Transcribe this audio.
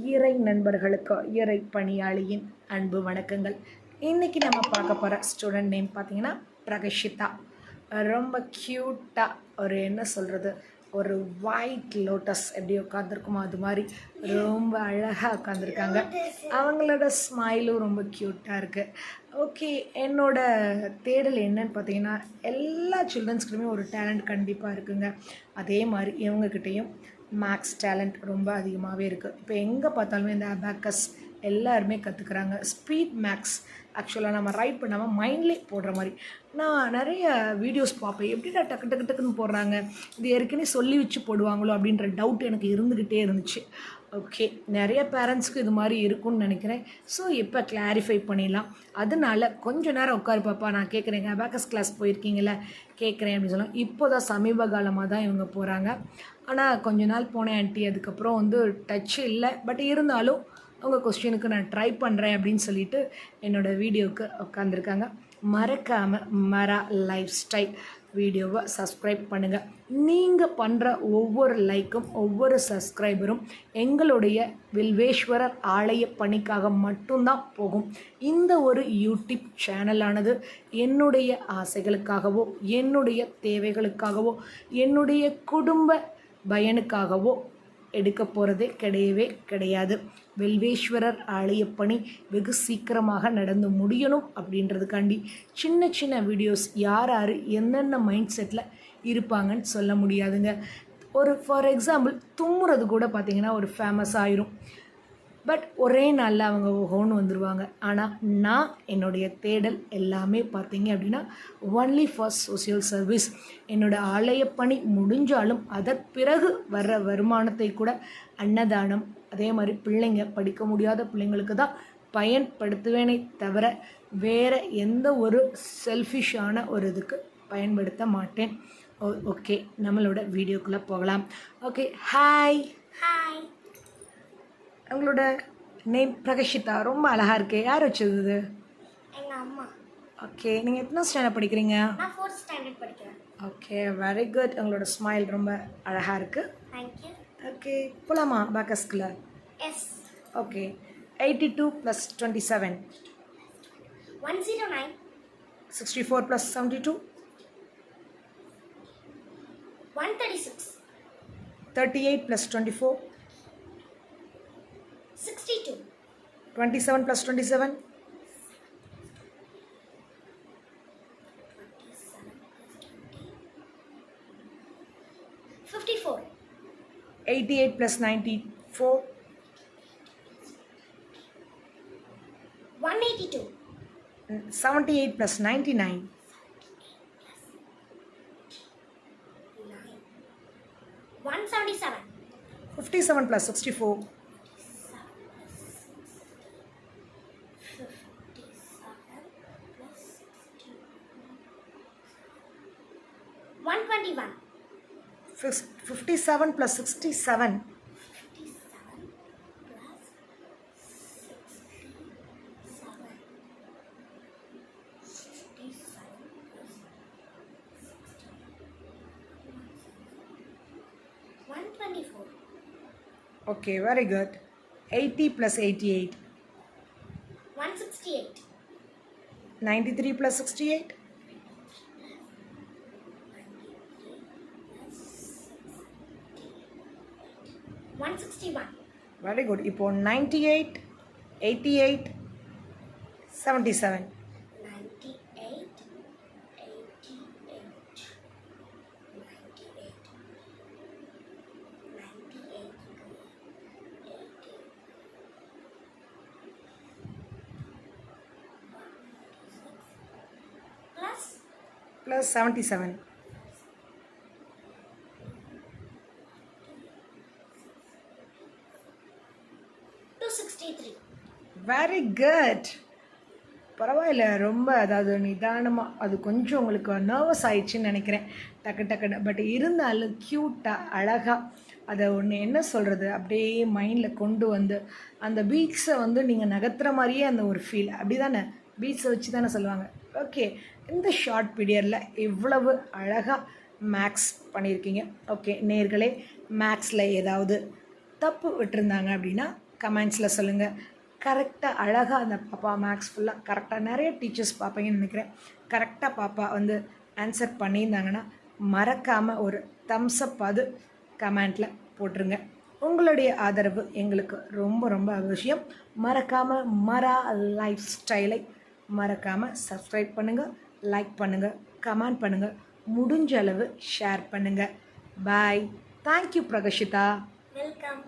இறை நண்பர்களுக்கு இறை பணியாளியின் அன்பு வணக்கங்கள். இன்றைக்கி நம்ம பார்க்க போகிற ஸ்டூடெண்ட் நேம் பார்த்தீங்கன்னா பிரகஷிதா. ரொம்ப க்யூட்டாக என்ன சொல்கிறது, ஒரு ஒயிட் லோட்டஸ் எப்படி உட்காந்துருக்குமோ அது மாதிரி ரொம்ப அழகாக உட்காந்துருக்காங்க. அவங்களோட ஸ்மைலும் ரொம்ப க்யூட்டாக இருக்குது. ஓகே, என்னோட தேடல் என்னன்னு பார்த்தீங்கன்னா, எல்லா சில்ட்ரன்ஸ்கிட்டையுமே ஒரு டேலண்ட் கண்டிப்பாக இருக்குங்க. அதே மாதிரி இவங்கக்கிட்டேயும் மேக்ஸ் டேலண்ட் ரொம்ப அதிகமாகவே இருக்குது. இப்போ எங்கே பார்த்தாலுமே இந்த அபாக்கஸ் எல்லாருமே கற்றுக்குறாங்க. ஸ்பீட் மேக்ஸ் ஆக்சுவலாக நம்ம ரைட் பண்ணாமல் மைண்ட்லேயே போடுற மாதிரி நான் நிறைய வீடியோஸ் பார்ப்பேன். எப்படிடா டக்கு டக்கு டக்குன்னு போடுறாங்க, இது ஏற்கனவே சொல்லி வச்சு போடுவாங்களோ அப்படின்ற டவுட் எனக்கு இருந்துக்கிட்டே இருந்துச்சு. ஓகே, நிறைய பேரண்ட்ஸ்க்கு இது மாதிரி இருக்கும்னு நினைக்கிறேன். ஸோ இப்போ கிளாரிஃபை பண்ணிடலாம். அதனால கொஞ்சம் நேரம் உட்காரு பாப்பா, நான் கேட்குறேங்க, அபாக்கஸ் கிளாஸ் போயிருக்கீங்கள, கேட்குறேன் அப்படின்னு சொல்லலாம். இப்போ தான் சமீப காலமாக தான் இவங்க போகிறாங்க. ஆனால் கொஞ்ச நாள் போனேன் ஆண்டி, அதுக்கப்புறம் டச் இல்லை. பட் இருந்தாலும் அவங்க கொஸ்டினுக்கு நான் ட்ரை பண்ணுறேன் அப்படின்னு சொல்லிட்டு என்னோடய வீடியோவுக்கு உட்காந்துருக்காங்க. மறக்காமல் மரா லைஃப் ஸ்டைல் வீடியோவை சப்ஸ்கிரைப் பண்ணுங்கள். நீங்கள் பண்ணுற ஒவ்வொரு லைக்கும் ஒவ்வொரு சப்ஸ்கிரைபரும் எங்களுடைய வில்வேஸ்வரர் ஆலய பணிக்காக மட்டும்தான் போகும். இந்த ஒரு யூடியூப் சேனலானது என்னுடைய ஆசைகளுக்காகவோ, என்னுடைய தேவைகளுக்காகவோ, என்னுடைய குடும்ப பயனுக்காகவோ எடுக்க போகிறதே கிடையவே கிடையாது. வெல்வேஸ்வரர் ஆலயப்பணி வெகு சீக்கிரமாக நடந்து முடியணும் அப்படின்றதுக்காண்டி சின்ன சின்ன வீடியோஸ் யார் யார் என்னென்ன மைண்ட் செட்டில் இருப்பாங்கன்னு சொல்ல முடியாதுங்க. ஃபார் எக்ஸாம்பிள் தும்முறது கூட பார்த்திங்கன்னா ஒரு ஃபேமஸ் ஆயிரும். பட் ஒரே நாளில் அவங்க ஓஹோன்னு வந்துடுவாங்க. ஆனால் நான் என்னுடைய தேடல் எல்லாமே பார்த்தீங்க அப்படின்னா ஒன்லி ஃபார் சோசியல் சர்வீஸ். என்னோடய ஆலயப்பணி முடிஞ்சாலும் அதன் பிறகு வர்ற வருமானத்தை கூட அன்னதானம், அதே மாதிரி பிள்ளைங்க படிக்க முடியாத பிள்ளைங்களுக்கு தான் பயன்படுத்துவேனே தவிர வேறு எந்த ஒரு செல்ஃபிஷான ஒரு இதுக்கு பயன்படுத்த மாட்டேன். ஓகே, நம்மளோட வீடியோக்குள்ளே போகலாம். Okay, hi. உங்களோட நேம் பிரகஷிதா, ரொம்ப அழகாக இருக்கு. யார் வச்சது? எங்கள் அம்மா. ஓகே, நீங்கள் எத்தனை ஸ்டாண்டர்ட் படிக்கிறீங்க? நான் 4th ஸ்டாண்டர்ட் படிக்கிறேன். Okay, very good. உங்களோட ஸ்மைல் ரொம்ப அழகாக இருக்குது. தேங்க்யூ. ஓகே, போகலாமா அபாக்கஸ்குள்ள? S. Okay, 82 + 27 109 64 + 72 136 38 + 24 62 27 + 27 54 88 + 94 182 78 + 99 177 57 + 64 121 57 + 67 124 Okay, very good. 80 + 88 168 93 + 68 161 Very good. இப்போ 98 88 77 98 88 plus 77 263 வெரி குட். பரவாயில்ல, ரொம்ப அதாவது நிதானமாக, அது கொஞ்சம் உங்களுக்கு நர்வஸ் ஆயிடுச்சுன்னு நினைக்கிறேன் டக்கு டக்குன்னு. பட் இருந்தாலும் க்யூட்டாக அழகாக அதை ஒன்று என்ன சொல்கிறது, அப்படியே மைண்டில் கொண்டு வந்து அந்த பீட்ஸை நீங்கள் நகர்த்துற மாதிரியே அந்த ஒரு ஃபீல், அப்படி தானே பீட்ஸை வச்சு தானே சொல்லுவாங்க. ஓகே, இந்த ஷார்ட் பீரியடில் இவ்வளவு அழகாக மேக்ஸ் பண்ணியிருக்கீங்க. ஓகே நேர்களே, மேக்ஸில் ஏதாவது தப்பு விட்டுருந்தாங்க அப்படின்னா கமெண்ட்ஸில் சொல்லுங்கள். கரெக்டாக அழகாக அந்த பாப்பா மேக்ஸ் ஃபுல்லாக கரெக்டாக நிறைய டீச்சர்ஸ் பார்ப்பீங்கன்னு நினைக்கிறேன். கரெக்டாக பாப்பா வந்து ஆன்சர் பண்ணியிருந்தாங்கன்னா மறக்காமல் ஒரு தம்ஸ்அப் அது கமெண்ட்டில் போட்டுருங்க. உங்களுடைய ஆதரவு எங்களுக்கு ரொம்ப ரொம்ப அவசியம். மறக்காமல் மரா லைஃப் ஸ்டைலை மறக்காமல் சப்ஸ்கிரைப் பண்ணுங்கள், லைக் பண்ணுங்கள், கமெண்ட் பண்ணுங்கள், முடிஞ்ச அளவு ஷேர் பண்ணுங்கள். பாய். தேங்க்யூ பிரகஷிதா. Welcome.